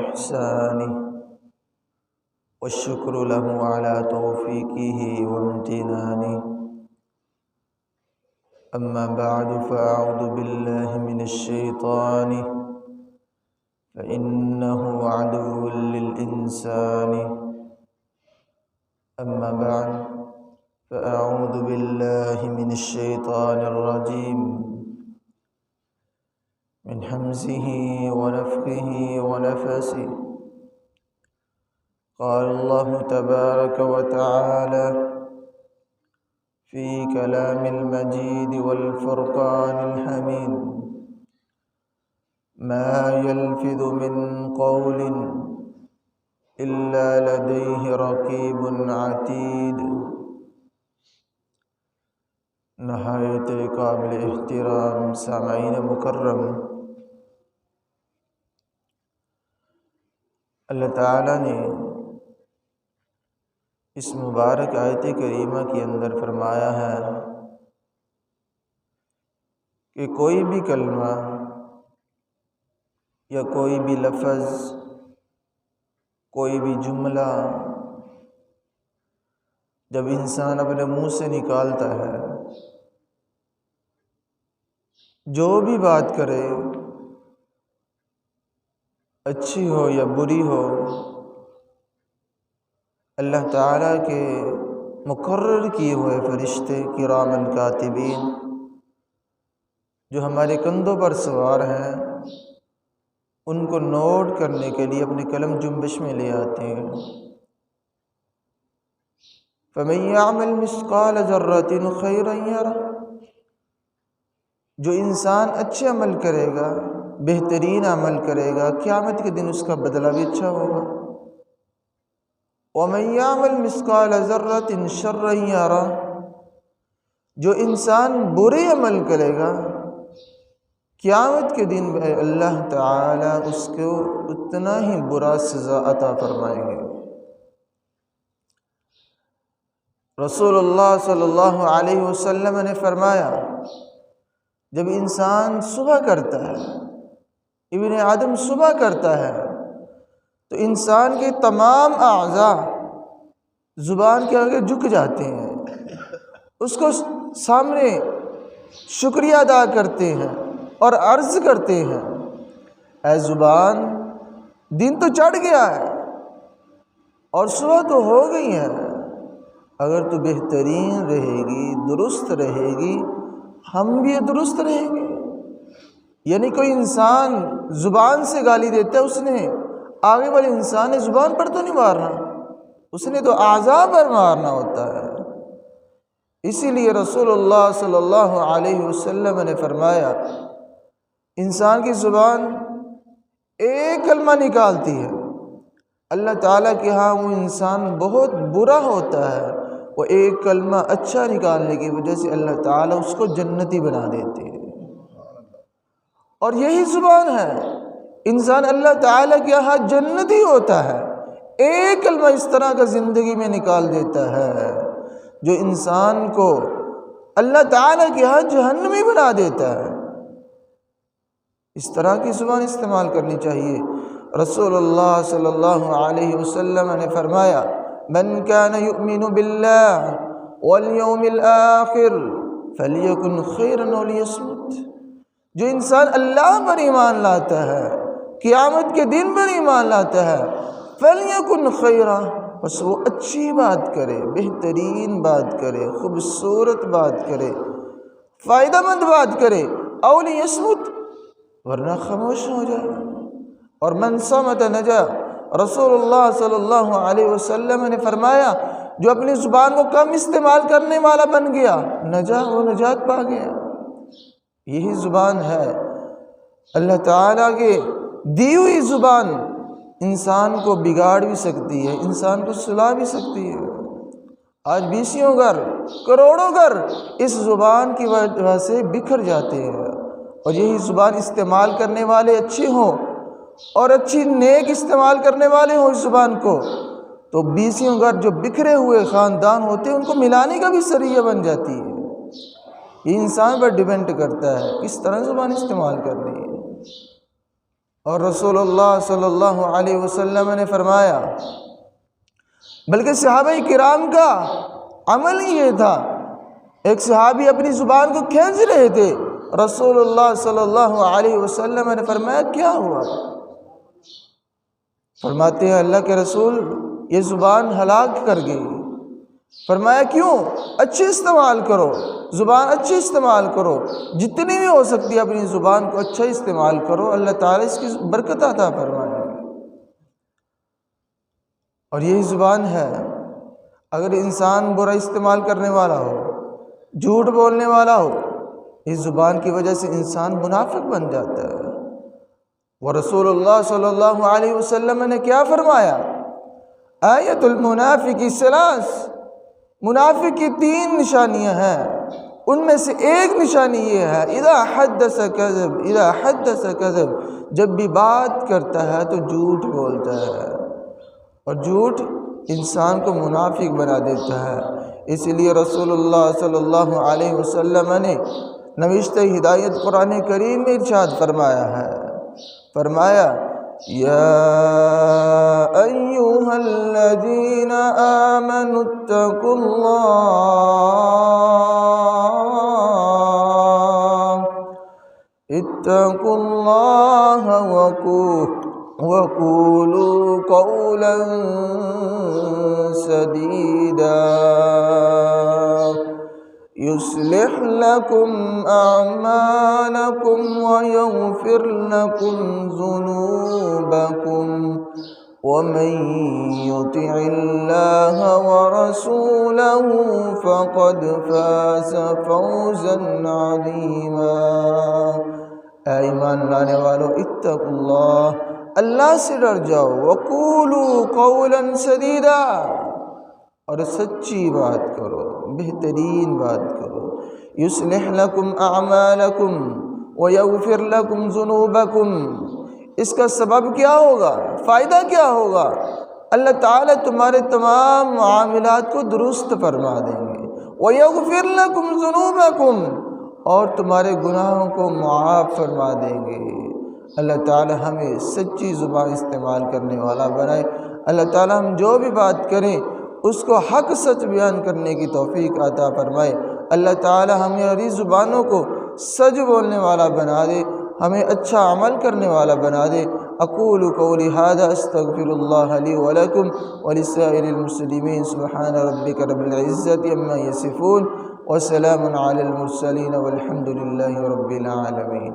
إحسانه والشكر له على توفيقه وامتنانه. أما بعد فأعوذ بالله من الشيطان فإنه عدو للإنسان. أما بعد فأعوذ بالله من الشيطان الرجيم من همزه ونفخه ونفسه. قال الله تبارك وتعالى في كلام المجيد والفرقان الحميد: ما يلفظ من قول إلا لديه رقيب عتيد. نہایت قابل احترام سامعین مکرم، اللہ تعالیٰ نے اس مبارک آیت کریمہ کے اندر فرمایا ہے کہ کوئی بھی کلمہ یا کوئی بھی لفظ، کوئی بھی جملہ جب انسان اپنے منہ سے نکالتا ہے، جو بھی بات کرے، اچھی ہو یا بری ہو، اللہ تعالیٰ کے مقرر کیے ہوئے فرشتے کرامن کاتبین جو ہمارے کندھوں پر سوار ہیں، ان کو نوٹ کرنے کے لیے اپنے قلم جنبش میں لے آتے ہیں۔ فَمَن يَعْمَلْ مِثْقَالَ ذَرَّةٍ خَيْرًا يَرَهُ، جو انسان اچھے عمل کرے گا، بہترین عمل کرے گا، قیامت کے دن اس کا بدلہ بھی اچھا ہوگا۔ وَمَن يَعْمَلْ مِثْقَالَ ذَرَّةٍ شَرًّا يَرَهُ، جو انسان برے عمل کرے گا، قیامت کے دن اللہ تعالیٰ اس کو اتنا ہی برا سزا عطا فرمائیں گے۔ رسول اللہ صلی اللہ علیہ وسلم نے فرمایا، جب انسان صبح کرتا ہے، ابن آدم صبح کرتا ہے، تو انسان کے تمام اعضاء زبان کے آگے جھک جاتے ہیں، اس کو سامنے شکریہ ادا کرتے ہیں اور عرض کرتے ہیں: اے زبان، دن تو چڑھ گیا ہے اور صبح تو ہو گئی ہے، اگر تو بہترین رہے گی، درست رہے گی، ہم بھی درست رہیں گے۔ یعنی کوئی انسان زبان سے گالی دیتا ہے، اس نے آگے والے انسان نے زبان پر تو نہیں مارنا، اس نے تو اعضاء پر مارنا ہوتا ہے۔ اسی لیے رسول اللہ صلی اللہ علیہ وسلم نے فرمایا، انسان کی زبان ایک کلمہ نکالتی ہے، اللہ تعالیٰ کے ہاں وہ انسان بہت برا ہوتا ہے، وہ ایک کلمہ اچھا نکالنے کی وجہ سے اللہ تعالیٰ اس کو جنتی بنا دیتے ہیں۔ اور یہی زبان ہے، انسان اللہ تعالیٰ کے ہاں جنتی ہوتا ہے، ایک کلمہ اس طرح کا زندگی میں نکال دیتا ہے جو انسان کو اللہ تعالیٰ کے ہاں جہنمی بنا دیتا ہے۔ اس طرح کی زبان استعمال کرنی چاہیے۔ رسول اللہ صلی اللہ علیہ وسلم نے فرمایا: من كان يؤمن بالله واليوم الآخر فليكن خيرا أو ليصمت، جو انسان اللہ پر ایمان لاتا ہے، قیامت کے دن پر ایمان لاتا ہے، فليكن خيرا، بس وہ اچھی بات کرے، بہترین بات کرے، خوبصورت بات کرے، فائدہ مند بات کرے، أو ليصمت، ورنہ خاموش ہو جائے۔ اور من صمت نجا، رسول اللہ صلی اللہ علیہ وسلم نے فرمایا، جو اپنی زبان کو کم استعمال کرنے والا بن گیا، نجا، وہ نجات پا گیا۔ یہی زبان ہے، اللہ تعالیٰ کے دی ہوئی زبان انسان کو بگاڑ بھی سکتی ہے، انسان کو سلا بھی سکتی ہے۔ آج بیسیوں گھر، کروڑوں گھر اس زبان کی وجہ سے بکھر جاتے ہیں، اور یہی زبان استعمال کرنے والے اچھے ہوں اور اچھی نیک استعمال کرنے والے ہوں اس زبان کو، تو بیسیوں گھر جو بکھرے ہوئے خاندان ہوتے ہیں ان کو ملانے کا بھی ذریعہ بن جاتی ہے۔ یہ انسان پر ڈیپینڈ کرتا ہے کس طرح زبان استعمال کرنی ہے۔ اور رسول اللہ صلی اللہ علیہ وسلم نے فرمایا، بلکہ صحابہ کرام کا عمل ہی یہ تھا، ایک صحابی اپنی زبان کو کھینچ رہے تھے، رسول اللہ صلی اللہ علیہ وسلم نے فرمایا کیا ہوا؟ فرماتے ہیں اللہ کے رسول یہ زبان ہلاک کر گئی۔ فرمایا کیوں؟ اچھے استعمال کرو، زبان اچھی استعمال کرو، جتنی بھی ہو سکتی ہے اپنی زبان کو اچھا استعمال کرو، اللہ تعالیٰ اس کی برکت عطا فرمائے۔ اور یہی زبان ہے، اگر انسان برا استعمال کرنے والا ہو، جھوٹ بولنے والا ہو، اس زبان کی وجہ سے انسان منافق بن جاتا ہے۔ ورسول اللہ صلی اللہ علیہ وسلم نے کیا فرمایا؟ آیت المنافق ثلاث، منافق کی 3 نشانیاں ہیں، ان میں سے ایک نشانی یہ ہے اذا حدث کذب، اذا حدث کذب، جب بھی بات کرتا ہے تو جھوٹ بولتا ہے، اور جھوٹ انسان کو منافق بنا دیتا ہے۔ اس لیے رسول اللہ صلی اللہ علیہ وسلم نے نوشتہ ہدایت قرآن کریم میں ارشاد فرمایا ہے، فرمایا یا ایھا الذین آمنوا اتقوا اللہ وقولوا قولا سدیدا يصلح لكم أعمالكم ويغفر لكم ذنوبكم ومن يطع الله ورسوله فقد فاز فوزا عظيما۔ اے ایمان لانے والو اتقوا اللہ، اللہ سے ڈر جاؤ، وقولوا قولا سدیدا، اور سچی بات کرو، بہترین بات کرو۔ یصلح لکم اعمالکم ویغفر لکم ذنوبکم، اس کا سبب کیا ہوگا؟ فائدہ کیا ہوگا؟ اللہ تعالیٰ تمہارے تمام معاملات کو درست فرما دیں گے، ویغفر لکم ذنوبکم، اور تمہارے گناہوں کو معاف فرما دیں گے۔ اللہ تعالیٰ ہمیں سچی زبان استعمال کرنے والا بنائے۔ اللہ تعالیٰ ہم جو بھی بات کریں اس کو حق سچ بیان کرنے کی توفیق عطا فرمائے۔ اللہ تعالی ہماری زبانوں کو سچ بولنے والا بنا دے، ہمیں اچھا عمل کرنے والا بنا دے۔ اقول قولی ھذا استغفر اللہ لی ولکم ولسائر المسلمین۔ سبحان ربک رب العزۃ عما یصفون وسلام علی المرسلین والحمد للہ رب العالمین۔